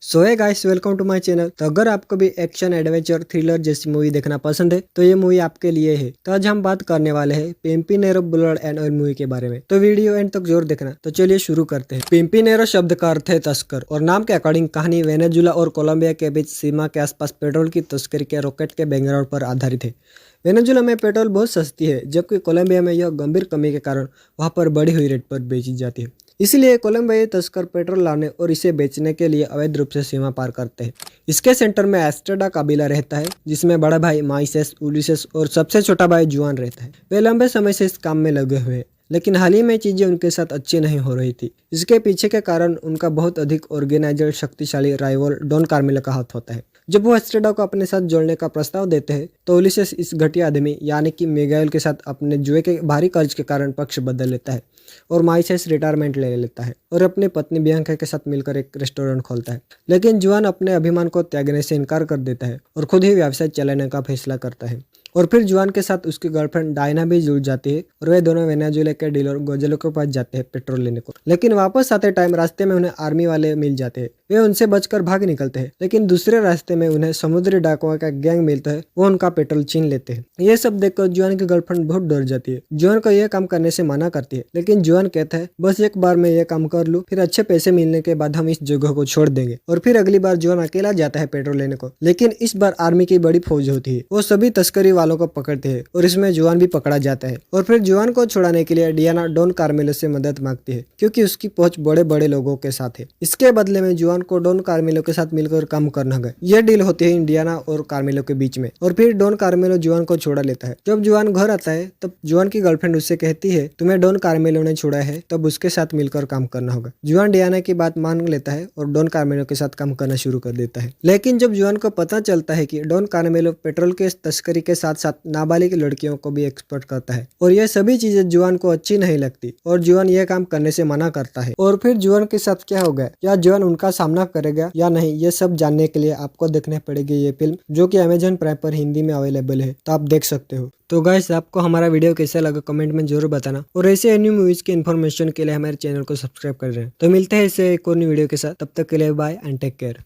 सो है guys, welcome to my channel. तो अगर आपको भी एक्शन एडवेंचर थ्रिलर जैसी मूवी देखना पसंद है तो ये मूवी आपके लिए है। तो आज हम बात करने वाले हैं पिम्पिनेरो ब्लड एंड ऑयल मूवी के बारे में। तो वीडियो एंड तक जरूर देखना। तो चलिए शुरू करते हैं। पिम्पिनेरो शब्द का अर्थ है तस्कर और नाम के अकॉर्डिंग कहानी वेनेजुला और कोलंबिया के बीच सीमा के आसपास पेट्रोल की तस्करी के रॉकेट के बैकग्राउंड पर आधारित है। वेनेजुला में पेट्रोल बहुत सस्ती है, जबकि कोलंबिया में यह गंभीर कमी के कारण वहाँ पर बढ़ी हुई रेट पर बेची जाती है। इसलिए कोलंबियाई तस्कर पेट्रोल लाने और इसे बेचने के लिए अवैध रूप से सीमा पार करते हैं। इसके सेंटर में एस्ट्रेडा कबीला रहता है, जिसमें बड़ा भाई माइसेस, उलिसेस और सबसे छोटा भाई जुआन रहता है। वे लंबे समय से इस काम में लगे हुए हैं, लेकिन हाल ही में चीजें उनके साथ अच्छी नहीं हो रही थी। इसके पीछे के कारण उनका बहुत अधिक ऑर्गेनाइजर शक्तिशाली राइवल डॉन कार्मिलो का हाथ होता है। जब वो एस्ट्रेडा को अपने साथ जोड़ने का प्रस्ताव देते हैं तो उलिसेस इस घटिया आदमी यानी कि मिगाइल के साथ अपने जुए के भारी कर्ज के कारण पक्ष बदल लेता है और माइसेस रिटायरमेंट ले लेता है और अपनी पत्नी बियांका के साथ मिलकर एक रेस्टोरेंट खोलता है। लेकिन जुआन अपने अभिमान को त्यागने से इनकार कर देता है और खुद ही व्यवसाय चलाने का फैसला करता है। और फिर जुआन के साथ उसकी गर्लफ्रेंड डायना भी जुड़ जाती है और वे दोनों वेनेजुएला के डीलर गोजेलो के पास जाते हैं पेट्रोल लेने को। लेकिन वापस आते टाइम रास्ते में उन्हें आर्मी वाले मिल जाते हैं। वे उनसे बचकर भाग निकलते हैं, लेकिन दूसरे रास्ते में उन्हें समुद्री डाकुओं का गैंग मिलता है। वो उनका पेट्रोल छीन लेते हैं। ये सब देखकर जुआन की गर्लफ्रेंड बहुत डर जाती है। जुआन को यह काम करने से मना करती है, लेकिन जुआन कहता है बस एक बार मैं ये काम कर लूं, फिर अच्छे पैसे मिलने के बाद हम इस जगह को छोड़ देंगे। और फिर अगली बार जुआन अकेला जाता है पेट्रोल लेने को, लेकिन इस बार आर्मी की बड़ी फौज होती है। वो सभी तस्करी वालों को पकड़ते हैं और इसमें जुआन भी पकड़ा जाता है। और फिर जुआन को छुड़ाने के लिए डियाना डॉन कार्मेलो से मदद मांगती है, क्योंकि उसकी पहुंच बड़े बड़े लोगों के साथ है। इसके बदले में जुआन को डॉन कार्मेलो के साथ मिलकर काम करना है। यह डील होती है डियाना और कार्मेलो के बीच में। और फिर डॉन कार्मेलो जुआन को छोड़ा लेता है। जब जुआन घर आता है तब जुआन की गर्लफ्रेंड उससे कहती है तुम्हें डॉन कार्मेलो ने छोड़ा है, तब उसके साथ मिलकर काम करना होगा। जुआन डियाना की बात मान लेता है और डॉन कार्मेलो के साथ काम करना शुरू कर देता है। लेकिन जब जुआन को पता चलता है कि डॉन कार्मेलो पेट्रोल के तस्करी के साथ साथ नाबालिग लड़कियों को भी एक्सपोर्ट करता है और यह सभी चीजें जुआन को अच्छी नहीं लगती और जुआन यह काम करने से मना करता है। और फिर जुआन के साथ क्या होगा, क्या जुआन उनका सामना करेगा या नहीं, ये सब जानने के लिए आपको देखने पड़ेगी ये फिल्म, जो कि अमेजन प्राइम पर हिंदी में अवेलेबल है, तो आप देख सकते हो। तो गाइस, आपको हमारा वीडियो कैसा लगा कमेंट में जरूर बताना और ऐसे न्यू मूवीज के इन्फॉर्मेशन के लिए हमारे चैनल को सब्सक्राइब कर रहे हैं। तो मिलते हैं इससे एक और न्यू वीडियो के साथ, तब तक के लिए बाय एंड टेक केयर।